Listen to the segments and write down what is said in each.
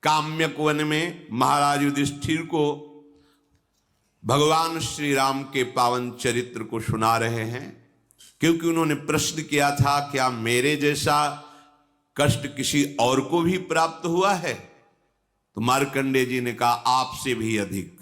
Kamyaka one में महाराज युधिष्ठिर को भगवान श्री राम के पावन चरित्र को सुना रहे हैं, क्योंकि उन्होंने प्रश्न किया था क्या मेरे जैसा कष्ट किसी और को भी प्राप्त हुआ है? तो मार्कंडेय जी ने कहा आपसे भी अधिक,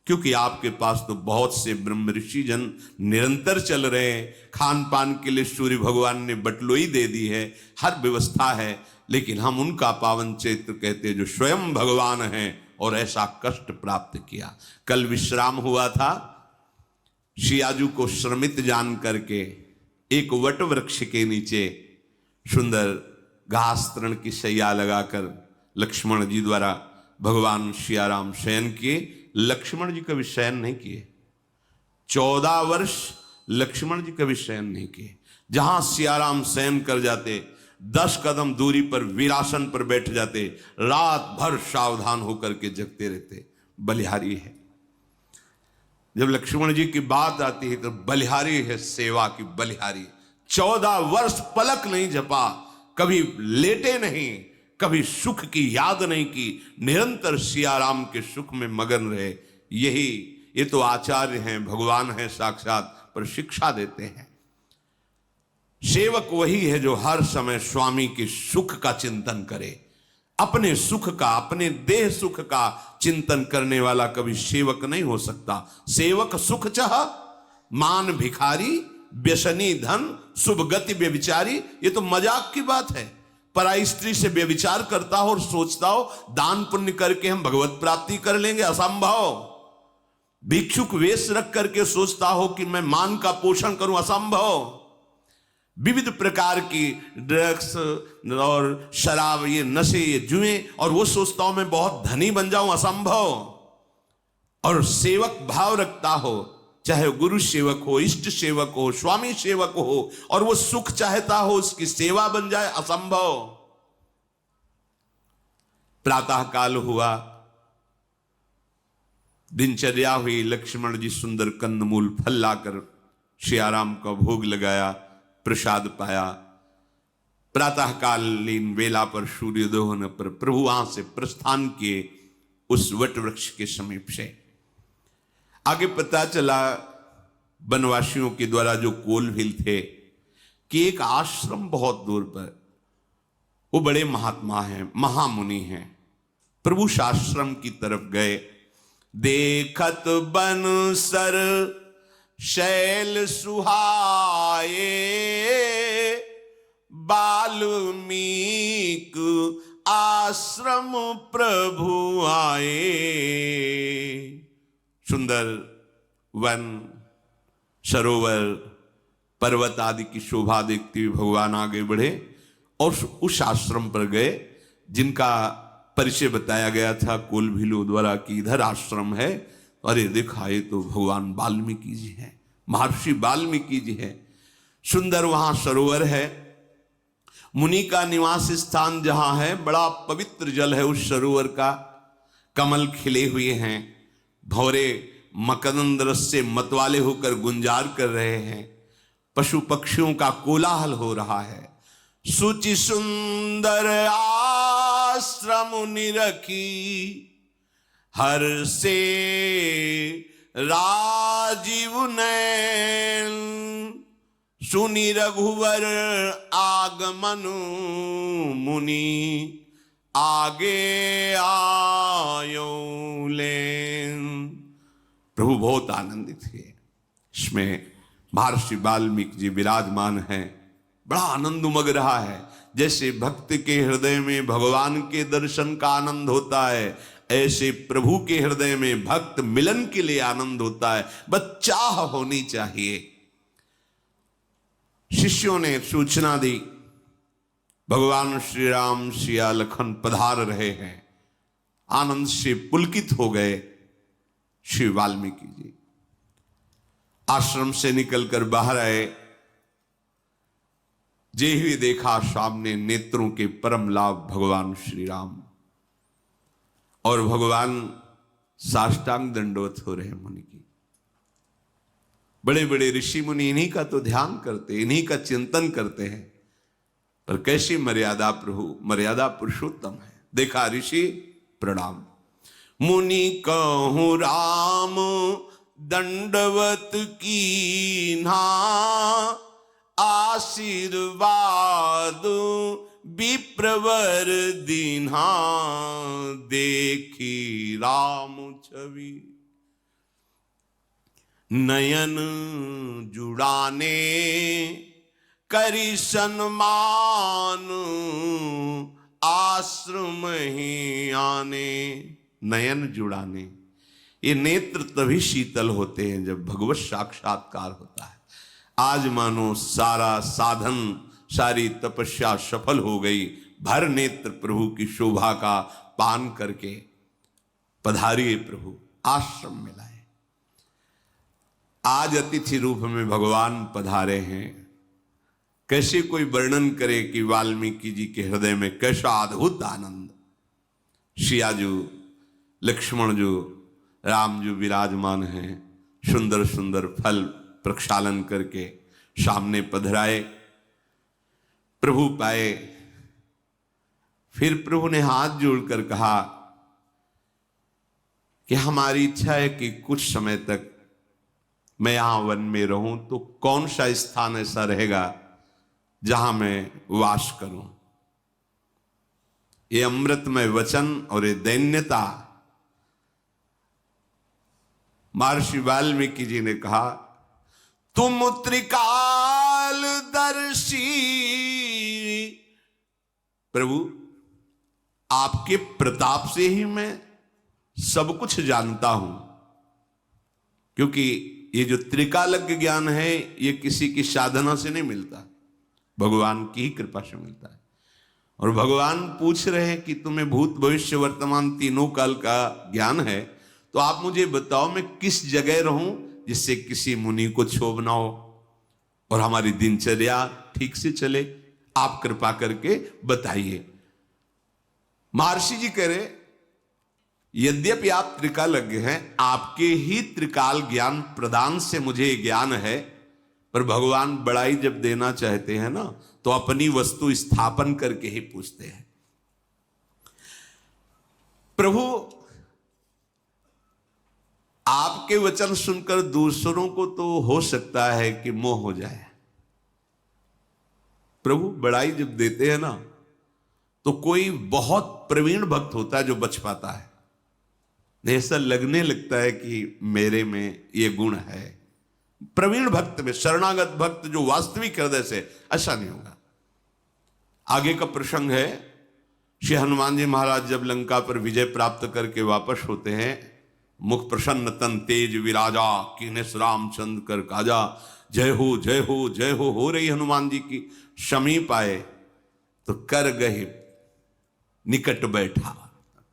क्योंकि आपके पास तो बहुत से ब्रह्म ऋषि जन निरंतर चल रहे हैं, खान पान के लिए सूर्य भगवान ने बटलोई दे दी है, हर व्यवस्था है, लेकिन हम उनका पावन चरित्र कहते हैं जो स्वयं भगवान हैं और ऐसा कष्ट प्राप्त किया। कल विश्राम हुआ था, शियाजू को श्रमित जान करके एक वट वृक्ष के नीचे सुंदर घास तृण की शैया लगाकर लक्ष्मण जी द्वारा भगवान सियाराम शयन किए। लक्ष्मण जी कभी शयन नहीं किए, 14 वर्ष लक्ष्मण जी कभी शयन नहीं किए। जहां सियाराम शयन कर जाते 10 कदम दूरी पर वीरासन पर बैठ जाते, रात भर सावधान होकर के जगते रहते। बलिहारी है, जब लक्ष्मण जी की बात आती है तो बलिहारी है, सेवा की बलिहारी। 14 वर्ष पलक नहीं झपा, कभी लेटे नहीं, कभी सुख की याद नहीं की, निरंतर सियाराम के सुख में मगन रहे। ये तो आचार्य हैं, भगवान हैं साक्षात, पर शिक्षा देते हैं। सेवक वही है जो हर समय स्वामी के सुख का चिंतन करे, अपने सुख का, अपने देह सुख का चिंतन करने वाला कभी सेवक नहीं हो सकता। सेवक सुख चाह मान भिखारी, व्यसनी धन, शुभ गति व्यभिचारी। ये तो मजाक की बात है। पराई स्त्री से व्यभिचार करता हो और सोचता हो दान पुण्य करके हम भगवत प्राप्ति कर लेंगे, असंभव। भिक्षुक वेश रख करके सोचता हो कि मैं मान का पोषण करूं, असंभव। विविध प्रकार की ड्रग्स और शराब, ये नशे, ये जुए, और वो सोचता हूं मैं बहुत धनी बन जाऊं, असंभव। और सेवक भाव रखता हो, चाहे गुरु सेवक हो, इष्ट सेवक हो, स्वामी सेवक हो, और वो सुख चाहता हो उसकी सेवा बन जाए, असंभव। प्रातः काल हुआ, दिनचर्या हुई, लक्ष्मण जी सुंदर कंदमूल फल लाकर सियाराम का भोग लगाया, प्रसाद पाया। प्रातःकालीन वेला पर सूर्योदय होने पर प्रभु वहां से प्रस्थान किए उस वट वृक्ष के समीप से। आगे पता चला वनवासियों के द्वारा जो कोलभिल थे कि एक आश्रम बहुत दूर पर, वो बड़े महात्मा हैं, महामुनि हैं। प्रभु आश्रम की तरफ गए, देखत बन सर शैल सुहाए, बाल्मीक आश्रम प्रभु आए। सुंदर वन, सरोवर, पर्वत आदि की शोभा देखते हुए भगवान आगे बढ़े और उस आश्रम पर गए जिनका परिचय बताया गया था कोलभिलों द्वारा कि इधर आश्रम है। अरे देखा, ये तो भगवान वाल्मीकि जी हैं, महर्षि वाल्मीकि जी हैं। सुंदर वहां सरोवर है, मुनि का निवास स्थान जहां है, बड़ा पवित्र जल है उस सरोवर का। कमल खिले हुए हैं, भौरे मकरंद रस से मतवाले होकर गुंजार कर रहे हैं, पशु पक्षियों का कोलाहल हो रहा है। सुचि सुंदर आश्रम निरखी, हर से राजीव नैन, सुनि रघुवर आगमन, मुनि आगे आयो लेन। प्रभु बहुत आनंदित थे। इसमें महर्षि वाल्मीकि जी विराजमान हैं, बड़ा आनंद उमग रहा है। जैसे भक्त के हृदय में भगवान के दर्शन का आनंद होता है, ऐसे प्रभु के हृदय में भक्त मिलन के लिए आनंद होता है। बस चाह होनी चाहिए। शिष्यों ने सूचना दी, भगवान श्री राम सिया लखन पधार रहे हैं। आनंद से पुलकित हो गए श्री वाल्मीकि जी। आश्रम से निकलकर बाहर आए, जे ही देखा सामने नेत्रों के परम लाभ भगवान श्री राम, और भगवान साष्टांग दंडवत हो रहे मुनि की। बड़े बड़े ऋषि मुनि इन्हीं का तो ध्यान करते, इन्हीं का चिंतन करते हैं, पर कैसी मर्यादा प्रभु, मर्यादा पुरुषोत्तम है। देखा ऋषि प्रणाम। मुनि कहूँ राम दंडवत कीन्हा, आशीर्वाद विप्रवर दीन्हा, देखी राम छवि नयन जुड़ाने, करी सन्मान आश्रम ही आने। नयन जुड़ाने, ये नेत्र तभी शीतल होते हैं जब भगवत साक्षात्कार होता है। आज मानो सारा साधन, सारी तपस्या सफल हो गई, भर नेत्र प्रभु की शोभा का पान करके पधारिए प्रभु, आश्रम में लाए। आज अतिथि रूप में भगवान पधारे हैं। कैसे कोई वर्णन करे कि वाल्मीकि जी के हृदय में कैसा अद्भुत आनंद। सियाजू, लक्ष्मण जो, राम जो विराजमान हैं, सुंदर सुंदर फल प्रक्षालन करके सामने पधराए, प्रभु पाए। फिर प्रभु ने हाथ जोड़कर कहा कि हमारी इच्छा है कि कुछ समय तक मैं यहां वन में रहूं, तो कौन सा स्थान ऐसा रहेगा जहां मैं वास करूं। ये अमृतमय वचन और ये दैन्यता, महर्षि वाल्मीकि जी ने कहा, तुम त्रिकाल दर्शी प्रभु, आपके प्रताप से ही मैं सब कुछ जानता हूं। क्योंकि ये जो त्रिकालज्ञ ज्ञान है, ये किसी की साधना से नहीं मिलता, भगवान की ही कृपा से मिलता है। और भगवान पूछ रहे हैं कि तुम्हें भूत भविष्य वर्तमान तीनों काल का ज्ञान है, तो आप मुझे बताओ मैं किस जगह रहूं जिससे किसी मुनि को क्षोभ ना हो और हमारी दिनचर्या ठीक से चले। आप कृपा करके बताइए। महर्षि जी कह रहे, यद्यपि आप त्रिकालज्ञ हैं, आपके ही त्रिकाल ज्ञान प्रदान से मुझे ज्ञान है, पर भगवान बड़ाई जब देना चाहते हैं ना, तो अपनी वस्तु स्थापन करके ही पूछते हैं। प्रभु, आपके वचन सुनकर दूसरों को तो हो सकता है कि मोह हो जाए। प्रभु बड़ाई जब देते हैं ना, तो कोई बहुत प्रवीण भक्त होता है जो बच पाता है। ऐसा लगने लगता है कि मेरे में ये गुण है। प्रवीण भक्त में, शरणागत भक्त जो वास्तविक हृदय से, ऐसा नहीं होगा। आगे का प्रसंग है, श्री हनुमान जी महाराज जब लंका पर विजय प्राप्त करके वापस होते हैं, मुख प्रसन्न तन तेज विराजा, कीनेस रामचंद्र कर काजा, जय हो जय हो जय हो रही हनुमान जी की। समीप आए तो कर गए निकट बैठा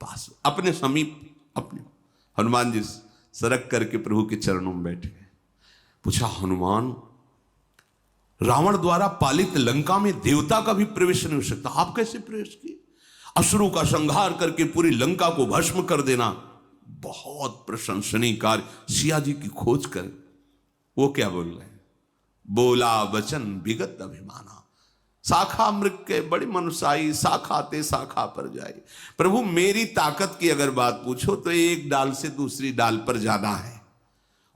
पास, अपने समीप अपने हनुमान जी सरक करके प्रभु के चरणों में बैठ गए। पूछा, हनुमान, रावण द्वारा पालित लंका में देवता का भी प्रवेश नहीं हो सकता, आप कैसे प्रवेश किए? असुरों का संहार करके पूरी लंका को भस्म कर देना बहुत प्रशंसनीय कार्य। सिया जी की खोज कर वो क्या बोल रहे हैं? बोला वचन विगत अभिमाना, शाखा मृग के बड़ी मनुष्याई, शाखाते शाखा पर जाए। प्रभु मेरी ताकत की अगर बात पूछो तो एक डाल से दूसरी डाल पर जाना है,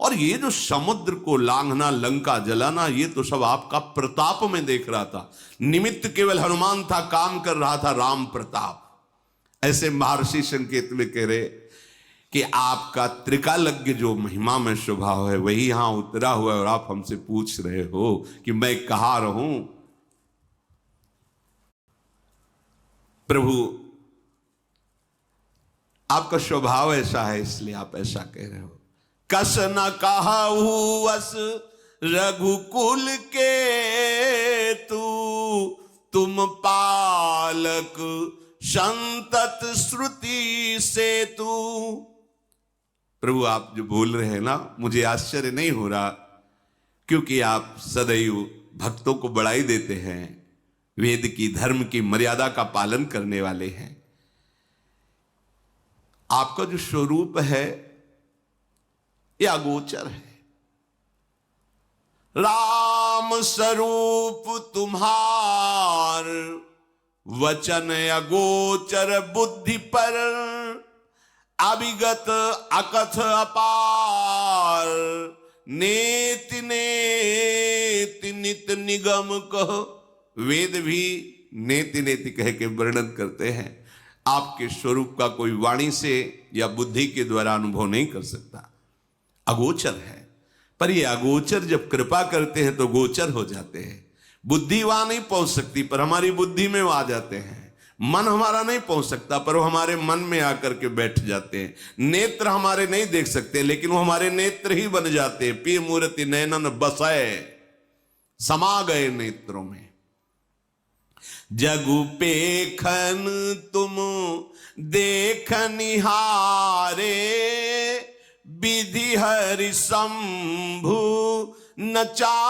और ये जो समुद्र को लांघना, लंका जलाना, ये तो सब आपका प्रताप में देख रहा था। निमित्त केवल हनुमान था, काम कर रहा था राम प्रताप। ऐसे महर्षि संकेत में कह रहे कि आपका त्रिकालज्ञ जो महिमा में स्वभाव है वही यहां उतरा हुआ है, और आप हमसे पूछ रहे हो कि मैं कहां रहूं। प्रभु आपका स्वभाव ऐसा है, इसलिए आप ऐसा कह रहे हो। कस न कहू वस रघुकुल के तू, तुम पालक संतत श्रुति से तू। प्रभु आप जो बोल रहे हैं ना, मुझे आश्चर्य नहीं हो रहा, क्योंकि आप सदैव भक्तों को बढ़ाई देते हैं, वेद की, धर्म की मर्यादा का पालन करने वाले हैं। आपका जो स्वरूप है ये अगोचर है। राम स्वरूप तुम्हार वचन अगोचर बुद्धि पर, अभिगत अकथ अपार, नेति नेति नित निगम कह। वेद भी नेति नेति कह के वर्णन करते हैं। आपके स्वरूप का कोई वाणी से या बुद्धि के द्वारा अनुभव नहीं कर सकता, अगोचर है। पर ये अगोचर जब कृपा करते हैं तो गोचर हो जाते हैं। बुद्धि वहां नहीं पहुंच सकती पर हमारी बुद्धि में वो आ जाते हैं। मन हमारा नहीं पहुंच सकता पर वो हमारे मन में आकर के बैठ जाते हैं। नेत्र हमारे नहीं देख सकते लेकिन वो हमारे नेत्र ही बन जाते हैं। पी मूर्ति नैनन बसाए, समा गए नेत्रों में। जगु पेखन तुम देख निहारे, विधि हरि शंभु नचावनिहारे।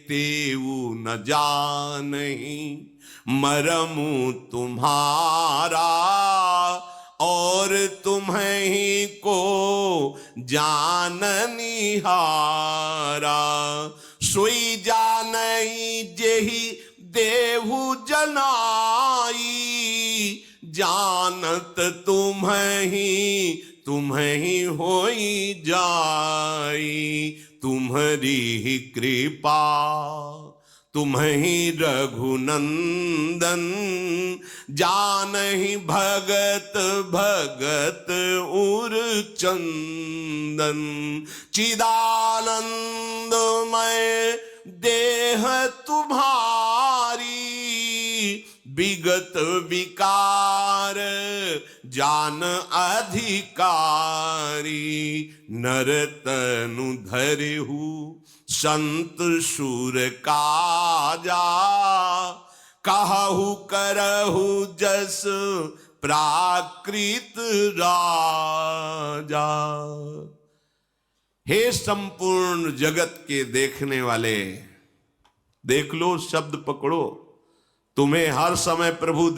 तेऊ न जानहि मरमु तुम्हारा, और तुम्हीं को जाननिहारा। सोई जानई जेहि देहु जनाई, जानत तुम्हीं होई जाई। तुम्हारी ही कृपा तुम्हीं रघुनंदन, जानहि भगत भगत उर चंदन। चिदानंदमय देह तुम्हारी, विगत विकार जान अधिकारी। नरतनु धरिहु संत सुर काजा, कहु करहु जस प्राकृत राजा। हे संपूर्ण जगत के देखने वाले, देख लो, शब्द पकड़ो। तुम्हें हर समय प्रभु